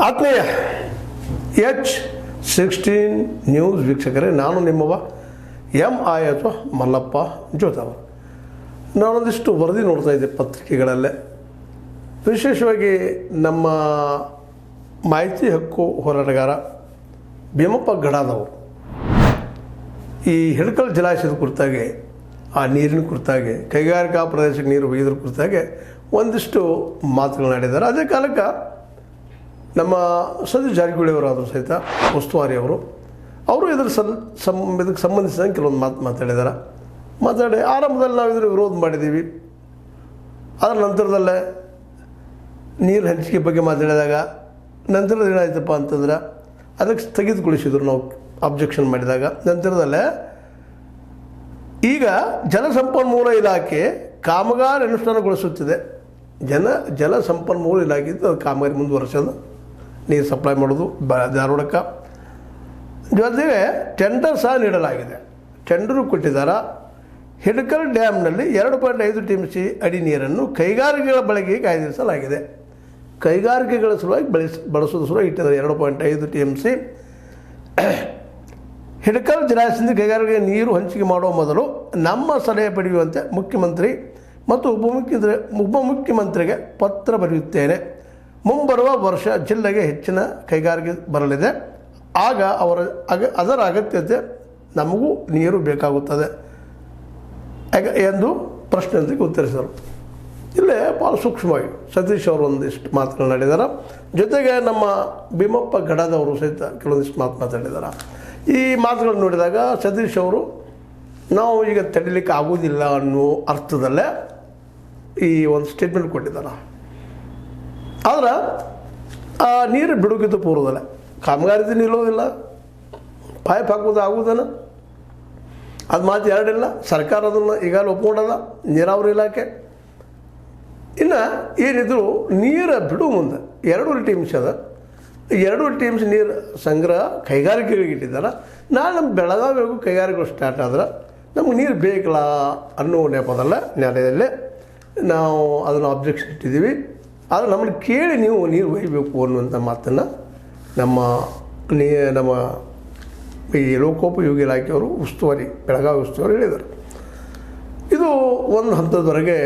ಆತ್ಮೀಯ H16 news ವೀಕ್ಷಕರೇ, ನಾನು ನಿಮ್ಮವ MI ಅಥವಾ ಮಲ್ಲಪ್ಪ ಜೋತಾವ. ನಾನೊಂದಿಷ್ಟು ವರದಿ ನೋಡ್ತಾ ಇದ್ದೆ ಪತ್ರಿಕೆಗಳಲ್ಲೇ, ವಿಶೇಷವಾಗಿ ನಮ್ಮ ಮಾಹಿತಿ ಹಕ್ಕು ಹೋರಾಟಗಾರ ಭೀಮಪ್ಪ ಗಡಾದವರು ಈ ಹಿಡಕಲ್ ಜಲಾಶಯದ ಕುರಿತಾಗೆ, ಆ ನೀರಿನ ಕುರಿತಾಗೆ, ಕೈಗಾರಿಕಾ ಪ್ರದೇಶಕ್ಕೆ ನೀರು ಒಯ್ಯೋದ್ರ ಕುರಿತಾಗೆ ಒಂದಿಷ್ಟು ಮಾತುಗಳನ್ನಾಡಿದ್ದಾರೆ. ಅದೇ ಕಾಲಕ್ಕೆ ನಮ್ಮ ಸತೀಶ್ ಜಾರಕಿಹೊಳಿ ಅವರಾದರೂ ಸಹಿತ ಉಸ್ತುವಾರಿಯವರು ಇದಕ್ಕೆ ಸಂಬಂಧಿಸಿದಂಗೆ ಕೆಲವೊಂದು ಮಾತಾಡಿ ಆರಂಭದಲ್ಲಿ ನಾವು ಇದನ್ನು ವಿರೋಧ ಮಾಡಿದ್ದೀವಿ. ಅದರ ನಂತರದಲ್ಲೇ ನೀರು ಹಂಚಿಕೆ ಬಗ್ಗೆ ಮಾತಾಡಿದಾಗ ನಂತರದ ಏನಾಯ್ತಪ್ಪ ಅಂತಂದ್ರೆ ಅದಕ್ಕೆ ಸ್ಥಗಿತಗೊಳಿಸಿದ್ರು ನಾವು ಅಬ್ಜೆಕ್ಷನ್ ಮಾಡಿದಾಗ. ನಂತರದಲ್ಲೇ ಈಗ ಜಲಸಂಪನ್ಮೂಲ ಇಲಾಖೆ ಕಾಮಗಾರಿ ಅನುಷ್ಠಾನಗೊಳಿಸುತ್ತಿದೆ. ಜಲಸಂಪನ್ಮೂಲ ಇಲಾಖೆ ಅದು ಕಾಮಗಾರಿ ಮುಂದುವರಿಸೋದು, ನೀರು ಸಪ್ಲೈ ಮಾಡೋದು ಧಾರವಾಡಕ್ಕೆ. ಜೊತೆಗೆ ಟೆಂಡರ್ ಸಹ ನೀಡಲಾಗಿದೆ, ಟೆಂಡರು ಕೊಟ್ಟಿದ್ದಾರೆ. ಹಿಡಕಲ್ ಡ್ಯಾಮ್ನಲ್ಲಿ 2.5 TMC ಅಡಿ ನೀರನ್ನು ಕೈಗಾರಿಕೆಗಳ ಬಳಕೆಗೆ ಕಾಯ್ದಿರಿಸಲಾಗಿದೆ. ಕೈಗಾರಿಕೆಗಳ ಸಲುವಾಗಿ ಬಳಸೋದು ಸಲುವಾಗಿ ಇಟ್ಟಿದ್ದಾರೆ 2.5 TMC. ಹಿಡಕಲ್ ಜಲಾಶಯದಿಂದ ಕೈಗಾರಿಕೆಗೆ ನೀರು ಹಂಚಿಕೆ ಮಾಡುವ ಮೊದಲು ನಮ್ಮ ಸಲಹೆ ಪಡೆಯುವಂತೆ ಮುಖ್ಯಮಂತ್ರಿ ಮತ್ತು ಉಪಮುಖ್ಯಮಂತ್ರಿಗೆ ಪತ್ರ ಬರೆಯುತ್ತೇನೆ. ಮುಂಬರುವ ವರ್ಷ ಜಿಲ್ಲೆಗೆ ಹೆಚ್ಚಿನ ಕೈಗಾರಿಕೆ ಬರಲಿದೆ. ಆಗ ಅದರ ಅಗತ್ಯತೆ ನಮಗೂ ನೀರು ಬೇಕಾಗುತ್ತದೆ ಎಂದು ಪ್ರಶ್ನೆಯೊಂದಿಗೆ ಉತ್ತರಿಸಿದರು. ಇಲ್ಲೇ ಭಾಳ ಸೂಕ್ಷ್ಮವಾಗಿ ಸತೀಶ್ ಅವರು ಒಂದಿಷ್ಟು ಮಾತನಾಡಿದ್ದಾರೆ. ಜೊತೆಗೆ ನಮ್ಮ ಭೀಮಪ್ಪ ಗಡಾದವರು ಸಹಿತ ಕೆಲವೊಂದಿಷ್ಟು ಮಾತಾಡಿದ್ದಾರೆ. ಈ ಮಾತುಗಳನ್ನು ನೋಡಿದಾಗ ಸತೀಶ್ ಅವರು ನಾವು ಈಗ ತಡಿಲಿಕ್ಕೆ ಆಗೋದಿಲ್ಲ ಅನ್ನೋ ಅರ್ಥದಲ್ಲೇ ಈ ಒಂದು ಸ್ಟೇಟ್ಮೆಂಟ್ ಕೊಟ್ಟಿದ್ದಾರೆ. ಆದ್ರೆ ಆ ನೀರು ಬಿಡುಗಿದ್ದು ಪೂರ್ವದಲ್ಲೇ ಕಾಮಗಾರಿ ನಿಲ್ಲೋದಿಲ್ಲ, ಪೈಪ್ ಹಾಕೋದು ಆಗೋದನ್ನು ಅದು ಮಾತು ಎರಡಿಲ್ಲ. ಸರ್ಕಾರ ಅದನ್ನು ಈಗಾಗಲೇ ಒಪ್ಕೊಂಡದ, ನೀರಾವರಿ ಇಲಾಖೆ. ಇನ್ನು ಏನಿದ್ರು ನೀರು ಬಿಡು ಮುಂದೆ 2 TMC ಅದ, 2 TMC ನೀರು ಸಂಗ್ರಹ ಕೈಗಾರಿಕೆಗಳಿಗೆ ಇಟ್ಟಿದ್ದಾರೆ. ನಾಳೆ ನಮ್ಮ ಬೆಳಗಾವಿಗೂ ಕೈಗಾರಿಕೆಗಳು ಸ್ಟಾರ್ಟ್ ಆದ್ರೆ ನಮ್ಗೆ ನೀರು ಬೇಕಲ್ಲ ಅನ್ನೋ ನ್ಯಾಯಾಲಯದಲ್ಲೇ ನಾವು ಅದನ್ನು ಅಬ್ಜೆಕ್ಷನ್ ಇಟ್ಟಿದ್ದೀವಿ. ಆದರೆ ನಮ್ಮನ್ನು ಕೇಳಿ ನೀವು ನೀರು ಒಯ್ಯಬೇಕು ಅನ್ನುವಂಥ ಮಾತನ್ನು ನಮ್ಮ ಈ ಲೋಕೋಪಯೋಗಿ ಇಲಾಖೆಯವರು ಬೆಳಗಾವಿ ಉಸ್ತುವಾರಿ ಹೇಳಿದರು. ಇದು ಒಂದು ಹಂತದವರೆಗೆ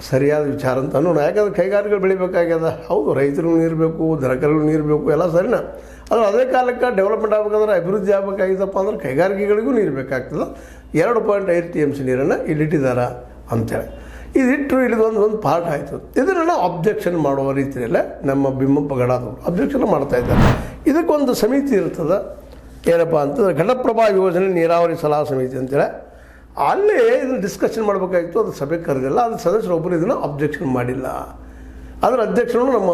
ಸರಿಯಾದ ವಿಚಾರ ಅಂತ ಅನ್ನೋಣ. ಯಾಕಂದರೆ ಕೈಗಾರಿಕೆಗಳು ಬೆಳಿಬೇಕಾಗ್ಯದ. ಹೌದು, ರೈತರಿಗೂ ನೀರು ಬೇಕು, ದನಕರಿಗೂ ನೀರು ಬೇಕು, ಎಲ್ಲ ಸರಿನಾ. ಆದರೆ ಅದೇ ಕಾಲಕ್ಕೆ ಡೆವಲಪ್ಮೆಂಟ್ ಆಗಬೇಕಾದ್ರೆ, ಅಭಿವೃದ್ಧಿ ಆಗಬೇಕಾಗಿತ್ತಪ್ಪ ಅಂದ್ರೆ ಕೈಗಾರಿಕೆಗಳಿಗೂ ನೀರು ಬೇಕಾಗ್ತದೆ. 2.5 TMC ನೀರನ್ನು ಇಲ್ಲಿಟ್ಟಿದ್ದಾರೆ ಅಂತೇಳಿ ಇದಿಟ್ಟರು. ಇಲ್ಲಿ ಒಂದು ಪಾರ್ಟ್ ಆಯಿತು. ಇದನ್ನು ನಾವು ಅಬ್ಜೆಕ್ಷನ್ ಮಾಡುವ ರೀತಿಯಲ್ಲೇ ನಮ್ಮ ಭೀಮಪ್ಪ ಗಡಾದವರು ಅಬ್ಜೆಕ್ಷನ್ ಮಾಡ್ತಾಯಿದ್ದಾರೆ. ಇದಕ್ಕೊಂದು ಸಮಿತಿ ಇರ್ತದೆ. ಏನಪ್ಪ ಅಂತಂದರೆ ಘಟಪ್ರಭಾ ಯೋಜನೆ ನೀರಾವರಿ ಸಲಹಾ ಸಮಿತಿ ಅಂತೇಳಿ ಅಲ್ಲೇ ಇದನ್ನು ಡಿಸ್ಕಷನ್ ಮಾಡಬೇಕಾಗಿತ್ತು. ಅದು ಸಭೆ ಕರೆದಿಲ್ಲ. ಅದು ಸದಸ್ಯರೊಬ್ಬರು ಇದನ್ನು ಅಬ್ಜೆಕ್ಷನ್ ಮಾಡಿಲ್ಲ. ಅದರ ಅಧ್ಯಕ್ಷರು ನಮ್ಮ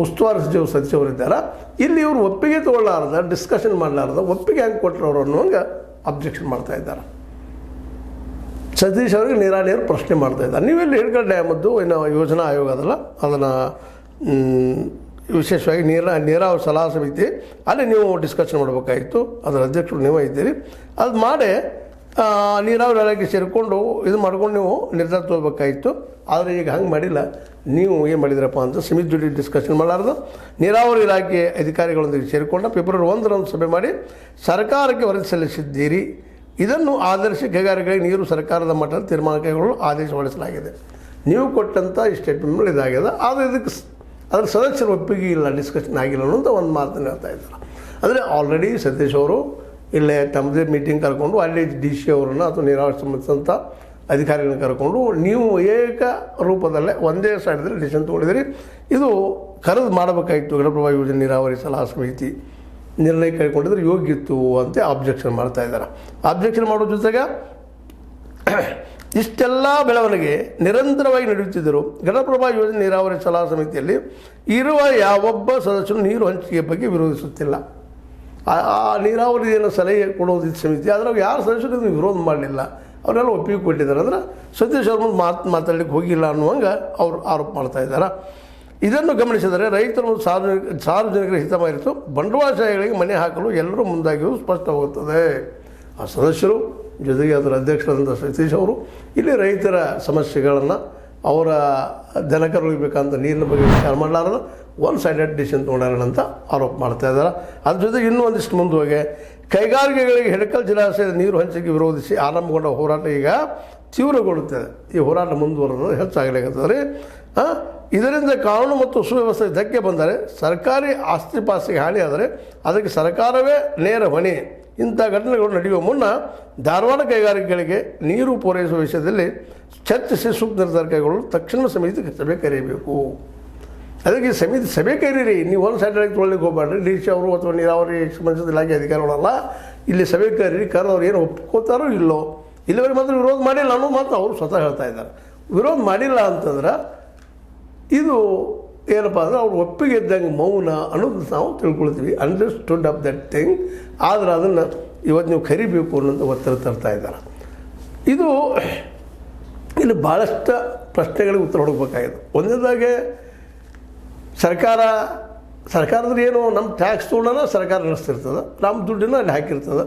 ಉಸ್ತುವಾರಿ ಸಚಿವ ಅವರಿದ್ದಾರೆ. ಇಲ್ಲಿ ಇವರು ಒಪ್ಪಿಗೆ ತೊಗೊಳ್ಳಾರ್ದ, ಡಿಸ್ಕಷನ್ ಮಾಡಲಾರ್ದ ಒಪ್ಪಿಗೆ ಹೆಂಗೆ ಕೊಟ್ಟರು ಅವರು ಅನ್ನುವಂಗೆ ಅಬ್ಜೆಕ್ಷನ್ ಮಾಡ್ತಾಯಿದ್ದಾರೆ. ಸತೀಶ್ ಅವರಿಗೆ ನೀರು ಪ್ರಶ್ನೆ ಮಾಡ್ತಾಯಿದ್ದಾರೆ. ನೀವೆಲ್ಲಿ ಹಿಡಕಲ್ ಡ್ಯಾಮದ್ದು ಏನೋ ಯೋಜನಾ ಆಯೋಗ ಅದಲ್ಲ, ಅದನ್ನು ವಿಶೇಷವಾಗಿ ನೀರಾವರಿ ಸಲಹಾ ಸಮಿತಿ ಅಲ್ಲಿ ನೀವು ಡಿಸ್ಕಷನ್ ಮಾಡಬೇಕಾಗಿತ್ತು. ಅದರ ಅಧ್ಯಕ್ಷರು ನೀವೇ ಇದ್ದೀರಿ. ಅದು ಮಾಡಿ ನೀರಾವರಿ ಇಲಾಖೆ ಸೇರಿಕೊಂಡು ಇದು ಮಾಡ್ಕೊಂಡು ನೀವು ನಿರ್ಧಾರ ತಗೋಬೇಕಾಗಿತ್ತು. ಆದರೆ ಈಗ ಹಂಗೆ ಮಾಡಿಲ್ಲ. ನೀವು ಏನು ಮಾಡಿದ್ರಪ್ಪ ಅಂತ ಸಮಿತಿ ಜೊತೆ ಡಿಸ್ಕಷನ್ ಮಾಡಲಾರ್ದು ನೀರಾವರಿ ಇಲಾಖೆ ಅಧಿಕಾರಿಗಳೊಂದಿಗೆ ಸೇರಿಕೊಂಡು ಫೆಬ್ರವರಿ 1ರಂದು ಸಭೆ ಮಾಡಿ ಸರ್ಕಾರಕ್ಕೆ ವರದಿ ಸಲ್ಲಿಸಿದ್ದೀರಿ. ಇದನ್ನು ಆಧರಿಸಿ ಕೈಗಾರಿಕೆಗಳಿಗೆ ನೀರು ಸರ್ಕಾರದ ಮಟ್ಟದ ತೀರ್ಮಾನ ಕೈಗೊಳ್ಳಲು ಆದೇಶ ಹೊರಡಿಸಲಾಗಿದೆ. ನೀವು ಕೊಟ್ಟಂಥ ಈ ಸ್ಟೇಟ್ಮೆಂಟ್ ಇದಾಗಿದೆ. ಆದರೆ ಅದರ ಸದಸ್ಯರ ಒಪ್ಪಿಗೆ ಇಲ್ಲ, ಡಿಸ್ಕಷನ್ ಆಗಿಲ್ಲ ಅನ್ನೋಂಥ ಒಂದು ಮಾತನ್ನು ಹೇಳ್ತಾ ಇದ್ದಾರೆ. ಅಂದರೆ ಆಲ್ರೆಡಿ ಸತೀಶ್ ಅವರು ಇಲ್ಲೇ ತಮ್ಮದೇ ಮೀಟಿಂಗ್ ಕರ್ಕೊಂಡು ಅಲ್ಲಿ DC ಅವರನ್ನು ಅಥವಾ ನೀರಾವರಿ ಸಂಬಂಧಿಸಿದಂಥ ಅಧಿಕಾರಿಗಳನ್ನ ಕರ್ಕೊಂಡು ನೀವು ಏಕ ರೂಪದಲ್ಲೇ ಒಂದೇ ಸೈಡಲ್ಲಿ ಡಿಸಿಷನ್ ತೊಗೊಂಡಿದ್ದೀರಿ. ಇದು ಕರೆದು ಮಾಡಬೇಕಾಗಿತ್ತು. ಘಟಪ್ರಭಾ ಯೋಜನೆ ನೀರಾವರಿ ಸಲಹಾ ಸಮಿತಿ ನಿರ್ಣಯ ಕೈಗೊಂಡಿದ್ರೆ ಯೋಗ್ಯಿತ್ತು ಅಂತ ಅಬ್ಜೆಕ್ಷನ್ ಮಾಡ್ತಾ ಇದ್ದಾರೆ. ಅಬ್ಜೆಕ್ಷನ್ ಮಾಡೋ ಜೊತೆಗೆ ಇಷ್ಟೆಲ್ಲ ಬೆಳವಣಿಗೆ ನಿರಂತರವಾಗಿ ನಡೆಯುತ್ತಿದ್ದರು. ಘಟಪ್ರಭಾ ಯೋಜನೆ ನೀರಾವರಿ ಸಲಹಾ ಸಮಿತಿಯಲ್ಲಿ ಇರುವ ಯಾವೊಬ್ಬ ಸದಸ್ಯರು ನೀರು ಹಂಚಿಕೆ ಬಗ್ಗೆ ವಿರೋಧಿಸುತ್ತಿಲ್ಲ. ಆ ನೀರಾವರಿ ಏನು ಸಲಹೆ ಕೊಡೋದಿತ್ತು ಸಮಿತಿ, ಅದರಾಗ ಯಾರು ಸದಸ್ಯರು ಇದನ್ನು ವಿರೋಧ ಮಾಡಲಿಲ್ಲ, ಅವರೆಲ್ಲ ಒಪ್ಪಿಗೆ ಕೊಟ್ಟಿದ್ದಾರೆ. ಅಂದರೆ ಸತೀಶ್ ಅವ್ರ ಮುಂದೆ ಮಾತಾಡಲಿಕ್ಕೆ ಹೋಗಿಲ್ಲ ಅನ್ನುವಂಗೆ ಅವರು ಆರೋಪ ಮಾಡ್ತಾ ಇದ್ದಾರೆ. ಇದನ್ನು ಗಮನಿಸಿದರೆ ರೈತರು ಸಾರ್ವಜನಿಕರ ಹಿತವಾಗಿತ್ತು, ಬಂಡವಾಳಶಾಹಿಗಳಿಗೆ ಮನೆ ಹಾಕಲು ಎಲ್ಲರೂ ಮುಂದಾಗಿರುವುದು ಸ್ಪಷ್ಟವಾಗುತ್ತದೆ. ಆ ಸದಸ್ಯರು ಜೊತೆಗೆ ಅದರ ಅಧ್ಯಕ್ಷರಾದಂಥ ಸತೀಶ್ ಅವರು ಇಲ್ಲಿ ರೈತರ ಸಮಸ್ಯೆಗಳನ್ನು ಅವರ ಜನಕರುಗಳಿಗೆ ಬೇಕಂತ ನೀರಿನ ಬಗ್ಗೆ ವಿಚಾರ ಮಾಡಲಾರದು ಒನ್ ಸೈಡೆಡ್ ಡಿಸಿಷನ್ ತೊಗೊಂಡಾರ ಅಂತ ಆರೋಪ ಮಾಡ್ತಾ ಇದ್ದಾರೆ. ಅದ್ರ ಜೊತೆಗೆ ಇನ್ನೂ ಒಂದಿಷ್ಟು ಮುಂದುವರೆಗೆ ಕೈಗಾರಿಕೆಗಳಿಗೆ ಹಿಡಕಲ್ ಜಲಾಶಯದ ನೀರು ಹಂಚಿಕೆ ವಿರೋಧಿಸಿ ಆರಂಭಗೊಂಡ ಹೋರಾಟ ಈಗ ತೀವ್ರಗೊಳ್ಳುತ್ತದೆ. ಈ ಹೋರಾಟ ಮುಂದುವರೆದು ಹೆಚ್ಚಾಗಲಿಕ್ಕತ್ತದೆ ರೀ. ಇದರಿಂದ ಕಾನೂನು ಮತ್ತು ಸುವ್ಯವಸ್ಥೆ ಧಕ್ಕೆ ಬಂದರೆ, ಸರ್ಕಾರಿ ಆಸ್ತಿ ಪಾಸ್ತಿಗೆ ಹಾನಿ ಆದರೆ ಅದಕ್ಕೆ ಸರ್ಕಾರವೇ ನೇರ ಹೊಣೆ. ಇಂಥ ಘಟನೆಗಳು ನಡೆಯುವ ಮುನ್ನ ಧಾರವಾಡ ಕೈಗಾರಿಕೆಗಳಿಗೆ ನೀರು ಪೂರೈಸುವ ವಿಷಯದಲ್ಲಿ ಚರ್ಚಿಸಿ ಸೂಕ್ತ ನಿರ್ಧಾರ ಕೈಗೊಳ್ಳಲು ತಕ್ಷಣ ಸಮಿತಿ ಸಭೆ ಕರೆಯಬೇಕು. ಅದಕ್ಕೆ ಸಮಿತಿ ಸಭೆ ಕರೀರಿ, ನೀವು ಒಂದು ಸೈಡಲ್ಲಿ ತೊಗೊಳ್ಳಿಕ್ಕೆ ಹೋಗ್ಬೇಡ್ರಿ. ಡಿ ಸಿ ಅವರು ಅಥವಾ ನೀರಾವರಿ ಸಂಬಂಧಿಸಿದ ಇಲಾಖೆ ಅಧಿಕಾರಿಗಳಲ್ಲ, ಇಲ್ಲಿ ಸಭೆ ಕರೀರಿ. ಕರೆದವ್ರು ಏನು ಒಪ್ಕೋತಾರೋ ಇಲ್ಲೋ, ಇಲ್ಲಿವರೆಗೆ ಮಾತ್ರ ವಿರೋಧ ಮಾಡಿಲ್ಲ ಅನ್ನೋ ಮಾತು ಅವರು ಸ್ವತಃ ಹೇಳ್ತಾ ಇದ್ದಾರೆ. ವಿರೋಧ ಮಾಡಿಲ್ಲ ಅಂತಂದ್ರೆ ಇದು ಏನಪ್ಪ ಅಂದರೆ ಅವ್ರು ಒಪ್ಪಿಗೆ ಇದ್ದಂಗೆ ಮೌನ ಅನ್ನೋದು ನಾವು ತಿಳ್ಕೊಳ್ತೀವಿ. Understood of that thing. ಆದರೆ ಅದನ್ನು ಇವತ್ತು ನೀವು ಕರಿಬೇಕು ಅನ್ನೋದು ಒತ್ತಡ ತರ್ತಾ ಇದ್ದಾರೆ. ಇದು ಇಲ್ಲಿ ಭಾಳಷ್ಟು ಪ್ರಶ್ನೆಗಳಿಗೆ ಉತ್ತರ ಹುಡುಕಬೇಕಾಗಿದೆ. ಒಂದನೇದಾಗೆ ಸರ್ಕಾರದಲ್ಲಿ ಏನು ನಮ್ಮ ಟ್ಯಾಕ್ಸ್ ತೊಗೊಂಡ ಸರ್ಕಾರ ನಡೆಸ್ತಿರ್ತದೆ, ನಮ್ಮ ದುಡ್ಡನ್ನು ಅಲ್ಲಿ ಹಾಕಿರ್ತದೆ.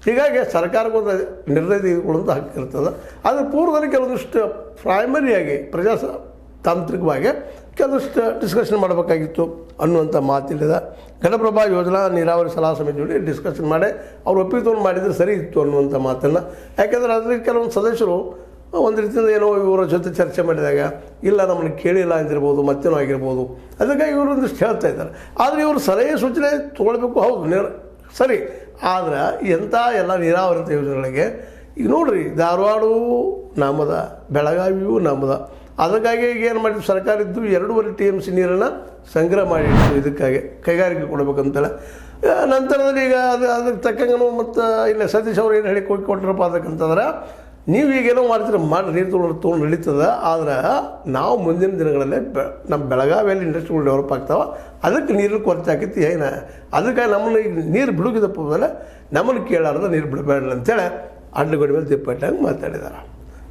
ಹೀಗಾಗಿ ಸರ್ಕಾರಕ್ಕೊಂದು ನಿರ್ಣಯ ತೆಗೆದುಕೊಳ್ಳುವಂಥ ಹಕ್ಕಿರ್ತದೆ. ಅದ್ರ ಪೂರ್ವದಲ್ಲಿ ಕೆಲವೊಂದಿಷ್ಟು ಪ್ರೈಮರಿಯಾಗಿ ತಾಂತ್ರಿಕವಾಗಿ ಕೆಲವಷ್ಟು ಡಿಸ್ಕಷನ್ ಮಾಡಬೇಕಾಗಿತ್ತು ಅನ್ನುವಂಥ ಮಾತಿಲ್ಲದ ಘಟಪ್ರಭಾ ಯೋಜನಾ ನೀರಾವರಿ ಸಲಹಾ ಸಮಿತಿ ಜೊತೆ ಡಿಸ್ಕಷನ್ ಮಾಡಿ ಅವ್ರು ಒಪ್ಪಿಗೆ ತೊಗೊಂಡು ಮಾಡಿದರೆ ಸರಿ ಇತ್ತು ಅನ್ನುವಂಥ ಮಾತನ್ನು. ಯಾಕೆಂದರೆ ಅದರಲ್ಲಿ ಕೆಲವೊಂದು ಸದಸ್ಯರು ಒಂದು ರೀತಿಯಿಂದ ಏನೋ ಇವರ ಜೊತೆ ಚರ್ಚೆ ಮಾಡಿದಾಗ ಇಲ್ಲ ನಮ್ಮನ್ನು ಕೇಳಿಲ್ಲ ಅಂತಿರ್ಬೋದು, ಮತ್ತೇನೋ ಆಗಿರ್ಬೋದು. ಅದಕ್ಕಾಗಿ ಇವರು ಒಂದಿಷ್ಟು ಹೇಳ್ತಾ ಇದ್ದಾರೆ. ಆದರೆ ಇವರು ಸಲಹೆ ಸೂಚನೆ ತೊಗೊಳ್ಬೇಕು, ಹೌದು ಸರಿ. ಆದರೆ ಎಂಥ ಎಲ್ಲ ನೀರಾವರಿ ಯೋಜನೆಗಳಿಗೆ ಈಗ ನೋಡಿರಿ, ಧಾರವಾಡವೂ ನಮ್ಮದ, ಬೆಳಗಾವಿಯೂ ನಮ್ಮದ. ಅದಕ್ಕಾಗಿ ಈಗ ಏನು ಮಾಡಿದ್ರು, ಸರ್ಕಾರ ಇದ್ದು 2.5 TMC ನೀರನ್ನು ಸಂಗ್ರಹ ಮಾಡಿಟ್ಟು ಇದಕ್ಕಾಗಿ ಕೈಗಾರಿಕೆ ಕೊಡಬೇಕಂತೇಳಿ. ನಂತರದಲ್ಲಿ ಈಗ ಅದಕ್ಕೆ ತಕ್ಕಂಗೂ ಮತ್ತು ಇಲ್ಲ ಸತೀಶ್ ಅವರು ಏನು ಹೇಳಿ ಕೊಟ್ಟರಪ್ಪ ಅದಕ್ಕಂತಂದ್ರೆ, ನೀವು ಈಗೇನೋ ಮಾಡ್ತೀರ ಮಾಡಿ ನೀರು ತೊಗೊಂಡು ನಡೀತದೆ. ಆದ್ರೆ ನಾವು ಮುಂದಿನ ದಿನಗಳಲ್ಲಿ ನಮ್ಮ ಬೆಳಗಾವಿಯಲ್ಲಿ ಇಂಡಸ್ಟ್ರಿಗಳು ಡೆವಲಪ್ ಆಗ್ತಾವೆ, ಅದಕ್ಕೆ ನೀರಿನ ಕೊರತೆ ಆಕೈತಿ. ಏನು ಅದಕ್ಕಾಗಿ ನಮ್ಮನ್ನು ಈಗ ನೀರು ಬಿಡುಗಿದಪ್ಪ ಮೇಲೆ ನಮ್ಮನ್ನು ಕೇಳಾರ್ದ ನೀರು ಬಿಡಬೇಡ ಅಂತೇಳಿ ಅಡ್ಡಗೋಡಿ ಮೇಲೆ ದಿಪ್ಪಟ್ಟಂಗೆ ಮಾತಾಡಿದ್ದಾರೆ.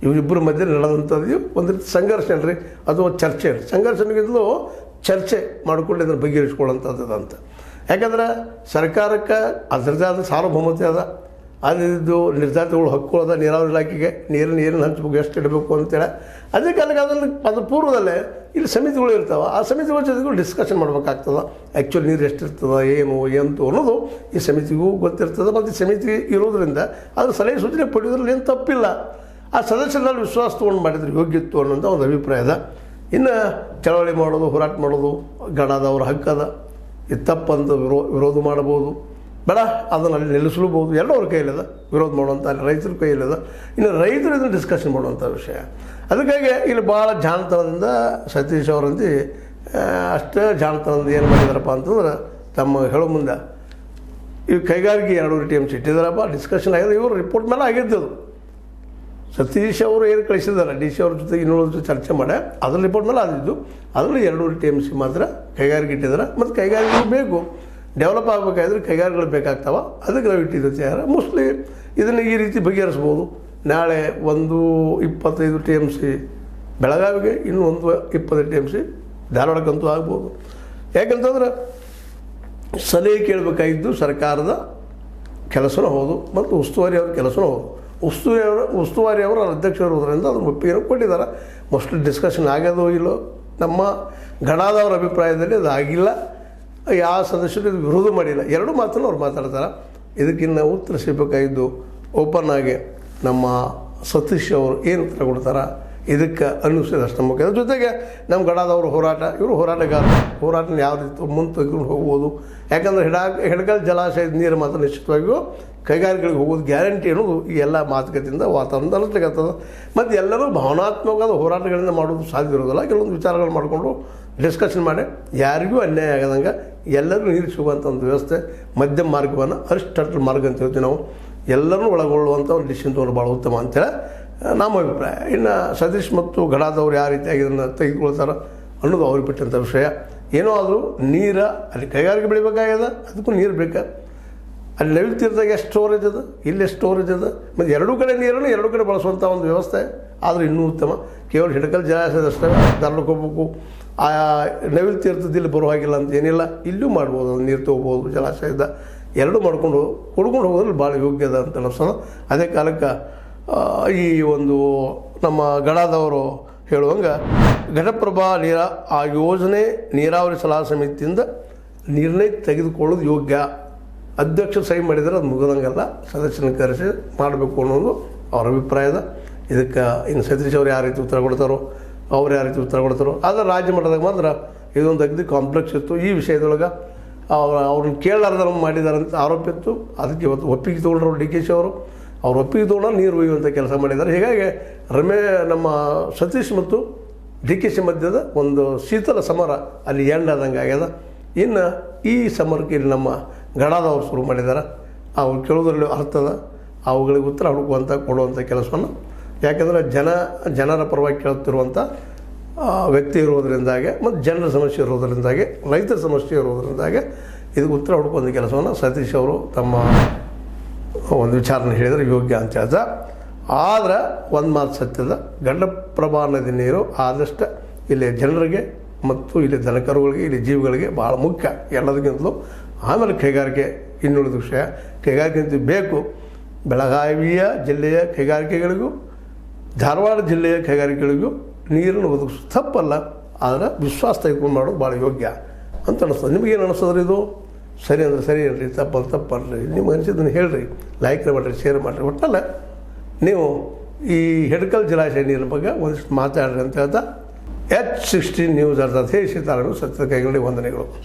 ಇವರಿಬ್ಬರ ಮಧ್ಯೆ ನಡೆದಂಥದ್ದು ಒಂದು ರೀತಿ ಸಂಘರ್ಷ ಅಲ್ರಿ, ಅದು ಚರ್ಚೆ ಅಲ್ರಿ. ಸಂಘರ್ಷನಿಗಿಂತಲೂ ಚರ್ಚೆ ಮಾಡಿಕೊಂಡು ಇದನ್ನು ಬಗೆಹರಿಸ್ಕೊಳ್ಳೋಂಥದ್ದು ಅಂತ. ಯಾಕಂದ್ರೆ ಸರ್ಕಾರಕ್ಕೆ ಅದರದ್ದೇ ಆದ ಸಾರ್ವಭೌಮತೆ ಅದ, ಅದಿದ್ದು ನಿರ್ಧಾರಗಳು ಹಕ್ಕುಗಳದ. ನೀರಾವರಿ ಇಲಾಖೆಗೆ ನೀರನ್ನು ಹಂಚಬೇಕು, ಎಷ್ಟು ಇಡಬೇಕು ಅಂತೇಳಿ. ಅದೇ ಕಾಲಕ್ಕೆ ಅದ್ರ ಪೂರ್ವದಲ್ಲೇ ಇಲ್ಲಿ ಸಮಿತಿಗಳು ಇರ್ತಾವೆ. ಆ ಸಮಿತಿಗಳ ಜೊತೆಗೂ ಡಿಸ್ಕಷನ್ ಮಾಡ್ಬೇಕಾಗ್ತದೆ. ಆ್ಯಕ್ಚುಲಿ ನೀರು ಎಷ್ಟಿರ್ತದೆ, ಏನು ಎಂತು ಅನ್ನೋದು ಈ ಸಮಿತಿಗೂ ಗೊತ್ತಿರ್ತದೆ. ಮತ್ತು ಈ ಸಮಿತಿ ಇರೋದ್ರಿಂದ ಅದ್ರ ಸಲಹೆ ಸೂಚನೆ ಪಡೆಯೋದ್ರಲ್ಲಿ ಏನು ತಪ್ಪಿಲ್ಲ. ಆ ಸದಸ್ಯರಲ್ಲಿ ವಿಶ್ವಾಸ ತೊಗೊಂಡು ಮಾಡಿದ್ರೆ ಯೋಗ್ಯತ್ತು ಅನ್ನೋಂಥ ಒಂದು ಅಭಿಪ್ರಾಯ ಅದ. ಇನ್ನು ಚಳವಳಿ ಮಾಡೋದು, ಹೋರಾಟ ಮಾಡೋದು ಗಣದವ್ರ ಹಕ್ಕದ. ಇದು ತಪ್ಪಂತ ವಿರೋಧ ಮಾಡ್ಬೋದು, ಬೇಡ ಅದನ್ನು ಅಲ್ಲಿ ನಿಲ್ಲಿಸಲೂಬೋದು. ಎಲ್ಲ ಅವ್ರ ಕೈಯಲ್ಲಿದೆ ವಿರೋಧ ಮಾಡುವಂಥ, ಅಲ್ಲಿ ರೈತರ ಕೈಯಲ್ಲಿದೆ. ಇನ್ನು ರೈತರು ಇದನ್ನು ಡಿಸ್ಕಷನ್ ಮಾಡುವಂಥ ವಿಷಯ. ಅದಕ್ಕಾಗಿ ಇಲ್ಲಿ ಭಾಳ ಜಾಣತನದಿಂದ ಸತೀಶ್ ಅವರಂತೆ ಅಷ್ಟೇ ಜಾಣತನದಿಂದ ಏನು ಮಾಡಿದಾರಪ್ಪ ಅಂತಂದ್ರೆ, ತಮ್ಮ ಹೇಳೋ ಮುಂದೆ ಈ ಕೈಗಾರಿಕೆ 2.5 TMC ಇಟ್ಟಿದ್ದಾರಪ್ಪ, ಡಿಸ್ಕಷನ್ ಆಗಿದೆ. ಇವರು ರಿಪೋರ್ಟ್ ಮೇಲೆ ಆಗಿದ್ದದು. ಸತೀಶ್ ಅವರು ಏನು ಕಳಿಸಿದ್ದಾರೆ ಡಿ ಸಿ ಅವ್ರ ಜೊತೆ ಇನ್ನೊಂದು ಜೊತೆ ಚರ್ಚೆ ಮಾಡಿ ಅದ್ರ ರಿಪೋರ್ಟ್ ಮೇಲೆ ಆದಿದ್ದು. ಅದರಲ್ಲಿ 2.5 TMC ಮಾತ್ರ ಕೈಗಾರಿಕೆ ಇಟ್ಟಿದ್ದಾರೆ. ಮತ್ತು ಕೈಗಾರಿಕೆಗಳು ಬೇಕು, ಡೆವಲಪ್ ಆಗಬೇಕಾದ್ರೆ ಕೈಗಾರಿಕೆಗಳು ಬೇಕಾಗ್ತಾವೆ. ಅದಕ್ಕೆ ನಾವು ಇಟ್ಟಿದ್ದೀವಿ. ಮೋಸ್ಟ್ಲಿ ಇದನ್ನು ಈ ರೀತಿ ಬಗೆಹರಿಸ್ಬೋದು. ನಾಳೆ 1.25 TMC ಬೆಳಗಾವಿಗೆ, ಇನ್ನೂ 1.20 TMC ಧಾರವಾಡಕ್ಕಂತೂ ಆಗ್ಬೋದು. ಯಾಕಂತಂದ್ರೆ ಸಲಹೆ ಕೇಳಬೇಕಾಗಿದ್ದು ಸರ್ಕಾರದ ಕೆಲಸನೂ ಹೌದು, ಮತ್ತು ಉಸ್ತುವಾರಿ ಅವ್ರ ಕೆಲಸನೂ ಹೌದು. ಉಸ್ತುವಾರಿ ಅವರ ಅಧ್ಯಕ್ಷರು ಇರೋದ್ರಿಂದ ಅದನ್ನು ಒಪ್ಪಿಗೆ ಕೊಟ್ಟಿದ್ದಾರೆ. ಮೋಸ್ಟ್ಲಿ ಡಿಸ್ಕಷನ್ ಆಗೋದು ಇಲ್ಲೋ, ನಮ್ಮ ಗಣದವರ ಅಭಿಪ್ರಾಯದಲ್ಲಿ ಅದು ಆಗಿಲ್ಲ. ಯಾವ ಸದಸ್ಯರು ಇದು ವಿರೋಧ ಮಾಡಿಲ್ಲ. ಎರಡೂ ಮಾತನ್ನು ಅವ್ರು ಮಾತಾಡ್ತಾರೆ. ಇದಕ್ಕಿನ್ನ ಉತ್ತರ ಸಿಗಬೇಕಾಗಿದ್ದು ಓಪನ್ ಆಗಿ ನಮ್ಮ ಸತೀಶ್ ಅವರು ಏನು ಉತ್ತರ ಕೊಡ್ತಾರೆ ಇದಕ್ಕೆ ಅನ್ನಿಸಿದಷ್ಟು ಮುಖ್ಯ. ಅದ್ರ ಜೊತೆಗೆ ನಮ್ಮ ಗಣದವರು ಹೋರಾಟ, ಇವರು ಹೋರಾಟನ ಯಾವ ರೀತಿ ಮುಂದೆ ತೆಗೆದುಕೊಂಡು ಹೋಗ್ಬೋದು. ಯಾಕಂದರೆ ಹಿಡಕಲ್ ಜಲಾಶಯದ ನೀರು ಮಾತ್ರ ನಿಶ್ಚಿತವಾಗಿಯೂ ಕೈಗಾರಿಕೆಗಳಿಗೆ ಹೋಗೋದು ಗ್ಯಾರಂಟಿ ಅನ್ನೋದು ಈ ಎಲ್ಲ ಮಾತುಕತೆಯಿಂದ ವಾತಾವರಣ ಅನ್ನಿಸ್ಲಿಕ್ಕತ್ತದ. ಮತ್ತು ಎಲ್ಲರೂ ಭಾವನಾತ್ಮಕವಾದ ಹೋರಾಟಗಳಿಂದ ಮಾಡೋದು ಸಾಧ್ಯ ಇರೋದಿಲ್ಲ. ಕೆಲವೊಂದು ವಿಚಾರಗಳು ಮಾಡಿಕೊಂಡು ಡಿಸ್ಕಷನ್ ಮಾಡಿ ಯಾರಿಗೂ ಅನ್ಯಾಯ ಆಗದಂಗೆ ಎಲ್ಲರಿಗೂ ನೀರು ಸಿಗುವಂಥ ಒಂದು ವ್ಯವಸ್ಥೆ, ಮಧ್ಯಮ ಮಾರ್ಗವನ್ನು ಅರಿಸ್ಟಾಟಲ್ ಮಾರ್ಗ ಅಂತ ಹೇಳ್ತೀವಿ ನಾವು, ಎಲ್ಲರೂ ಒಳಗೊಳ್ಳುವಂಥ ಒಂದು ಡಿಸಿಷನ್ ತೊಗೊಂಡು ಭಾಳ ಉತ್ತಮ ಅಂತೇಳಿ ನಮ್ಮ ಅಭಿಪ್ರಾಯ. ಇನ್ನು ಸತೀಶ್ ಮತ್ತು ಗಣದವ್ರು ಯಾವ ರೀತಿಯಾಗಿ ಇದನ್ನು ತೆಗೆದುಕೊಳ್ತಾರೆ ಅನ್ನೋದು ಅವ್ರಿಗೆ ಬಿಟ್ಟಂಥ ವಿಷಯ. ಏನೋ ಆದರೂ ನೀರು ಅಲ್ಲಿ ಕೈಗಾರಿಕೆ ಬೆಳಿಬೇಕಾಗ್ಯದ, ಅದಕ್ಕೂ ನೀರು ಬೇಕಾ. ಅಲ್ಲಿ ನವಿಲು ತೀರ್ಥದಾಗ ಎಷ್ಟು ಸ್ಟೋರೇಜ್ ಅದ, ಇಲ್ಲಿ ಎಷ್ಟು ಸ್ಟೋರೇಜ್ ಅದ. ಮತ್ತು ಎರಡೂ ಕಡೆ ನೀರನ್ನು ಎರಡೂ ಕಡೆ ಬಳಸುವಂಥ ಒಂದು ವ್ಯವಸ್ಥೆ ಆದರೆ ಇನ್ನೂ ಉತ್ತಮ. ಕೇವಲ ಹಿಡಕಲ್ ಜಲಾಶಯದಷ್ಟೇ ಧಾರವಾಡಕ್ಕೆ ಹೋಗ್ಬೇಕು, ಆ ನವಿಲು ತೀರ್ಥದಲ್ಲಿ ಬರೋ ಹಾಗಿಲ್ಲ ಅಂತ ಏನಿಲ್ಲ. ಇಲ್ಲೂ ಮಾಡ್ಬೋದು, ಅದು ನೀರು ತೊಗೋಬೋದು ಜಲಾಶಯದ. ಎರಡೂ ಹುಡ್ಕೊಂಡು ಹೋಗೋದ್ರಲ್ಲಿ ಭಾಳ ಯೋಗ್ಯದ ಅಂತ ಅನಿಸ್ತದೆ. ಅದೇ ಕಾಲಕ್ಕೆ ಈ ಒಂದು ನಮ್ಮ ಗಣದವರು ಹೇಳುವಂಗೆ ಘಟಪ್ರಭಾ ಆ ಯೋಜನೆ ನೀರಾವರಿ ಸಲಹಾ ಸಮಿತಿಯಿಂದ ನಿರ್ಣಯ ತೆಗೆದುಕೊಳ್ಳೋದು ಯೋಗ್ಯ. ಅಧ್ಯಕ್ಷರು ಸಹಿ ಮಾಡಿದರೆ ಅದು ಮುಗಿದಂಗಲ್ಲ, ಸದಸ್ಯನ ಕರೆಸಿ ಮಾಡಬೇಕು ಅನ್ನೋದು ಅವ್ರ ಅಭಿಪ್ರಾಯದ. ಇದಕ್ಕೆ ಇನ್ನು ಸತೀಶ್ ಅವ್ರು ಯಾವ ರೀತಿ ಉತ್ತರ ಕೊಡ್ತಾರೋ, ಅವ್ರು ಯಾವ ರೀತಿ ಉತ್ತರ ಕೊಡ್ತಾರೋ. ಆದರೆ ರಾಜ್ಯ ಮಟ್ಟದಾಗ ಮಾತ್ರ ಇದೊಂದು ಅಗದಿ ಕಾಂಪ್ಲೆಕ್ಸ್ ಇತ್ತು. ಈ ವಿಷಯದೊಳಗೆ ಅವ್ರನ್ನ ಕೇಳಲಾರ್ದ ಮಾಡಿದ್ದಾರೆ ಅಂತ ಆರೋಪ ಇತ್ತು. ಅದಕ್ಕೆ ಇವತ್ತು ಒಪ್ಪಿಗೆ ತೊಗೊಂಡ್ರು DKಶಿ ಅವರು. ಅವ್ರು ಒಪ್ಪಿಗೆ ತೊಗೊಂಡು ನೀರು ಒಯ್ಯುವಂಥ ಕೆಲಸ ಮಾಡಿದ್ದಾರೆ. ಹೀಗಾಗಿ ನಮ್ಮ ಸತೀಶ್ ಮತ್ತು DKಶಿ ಮಧ್ಯದ ಒಂದು ಶೀತಲ ಸಮರ ಅಲ್ಲಿ ಎಂಡಾದಂಗೆ ಆಗ್ಯದ. ಇನ್ನು ಈ ಸಮರಕ್ಕೆ ಇಲ್ಲಿ ನಮ್ಮ ಗಡಾದವ್ರು ಶುರು ಮಾಡಿದ್ದಾರೆ. ಅವ್ರು ಕೇಳೋದ್ರಲ್ಲಿ ಅರ್ಥದ, ಅವುಗಳಿಗೆ ಉತ್ತರ ಹುಡುಕುವಂಥ ಕೊಡುವಂಥ ಕೆಲಸವನ್ನು, ಯಾಕೆಂದರೆ ಜನರ ಪರವಾಗಿ ಕೇಳುತ್ತಿರುವಂಥ ವ್ಯಕ್ತಿ ಇರೋದರಿಂದಾಗೆ ಮತ್ತು ಜನರ ಸಮಸ್ಯೆ ಇರೋದರಿಂದಾಗೆ, ರೈತರ ಸಮಸ್ಯೆ ಇರೋದರಿಂದಾಗೆ ಇದಕ್ಕೆ ಉತ್ತರ ಹುಡುಕುವಂಥ ಕೆಲಸವನ್ನು ಸತೀಶ್ ಅವರು ತಮ್ಮ ಒಂದು ವಿಚಾರನ ಹೇಳಿದರೆ ಯೋಗ್ಯ ಅಂತ ಹೇಳ್ದ. ಆದರೆ ಒಂದು ಮಾತು ಸತ್ಯದ, ಘಟಪ್ರಭಾ ನದಿ ನೀರು ಆದಷ್ಟು ಇಲ್ಲಿ ಜನರಿಗೆ ಮತ್ತು ಇಲ್ಲಿ ದನಕರುಗಳಿಗೆ, ಇಲ್ಲಿ ಜೀವಿಗಳಿಗೆ ಭಾಳ ಮುಖ್ಯ ಎಲ್ಲದಕ್ಕಿಂತಲೂ. ಆಮೇಲೆ ಕೈಗಾರಿಕೆ, ಇನ್ನುಳಿದ ವಿಷಯ ಕೈಗಾರಿಕೆ ಬೇಕು. ಬೆಳಗಾವಿಯ ಜಿಲ್ಲೆಯ ಕೈಗಾರಿಕೆಗಳಿಗೂ ಧಾರವಾಡ ಜಿಲ್ಲೆಯ ಕೈಗಾರಿಕೆಗಳಿಗೂ ನೀರನ್ನು ಒದಗಿಸೋದು ತಪ್ಪಲ್ಲ. ಆದರೆ ವಿಶ್ವಾಸ ತೆಗೆದುಕೊಂಡು ಮಾಡೋದು ಭಾಳ ಯೋಗ್ಯ ಅಂತ ಅನ್ನಿಸ್ತದೆ. ನಿಮಗೇನು ಅನ್ನಿಸ್ತದ್ರಿ ಇದು? ಸರಿ ಅಂದರೆ ಸರಿ ಅನ್ರಿ, ತಪ್ಪಲ್ರಿ. ನಿಮ್ಗೆ ಅನಿಸಿದ್ದನ್ನು ಹೇಳ್ರಿ, ಲೈಕ್ ಮಾಡಿರಿ, ಶೇರ್ ಮಾಡಿರಿ. ಒಟ್ಟಲ್ಲ ನೀವು ಈ ಹೆಡ್ಕಲ್ ಜಲಾಶಯ ನೀರಿನ ಬಗ್ಗೆ ಒಂದಿಷ್ಟು ಮಾತಾಡ್ರಿ ಅಂತ ಹೇಳ್ತಾ H16 ನ್ಯೂಸ್ ಅರ್ಥಾತ್ ಹೇ ಸೀತಾರಾಮ ಸತ್ಯದ ಕೈಗಳಲ್ಲಿ ವಂದನೆಗಳು.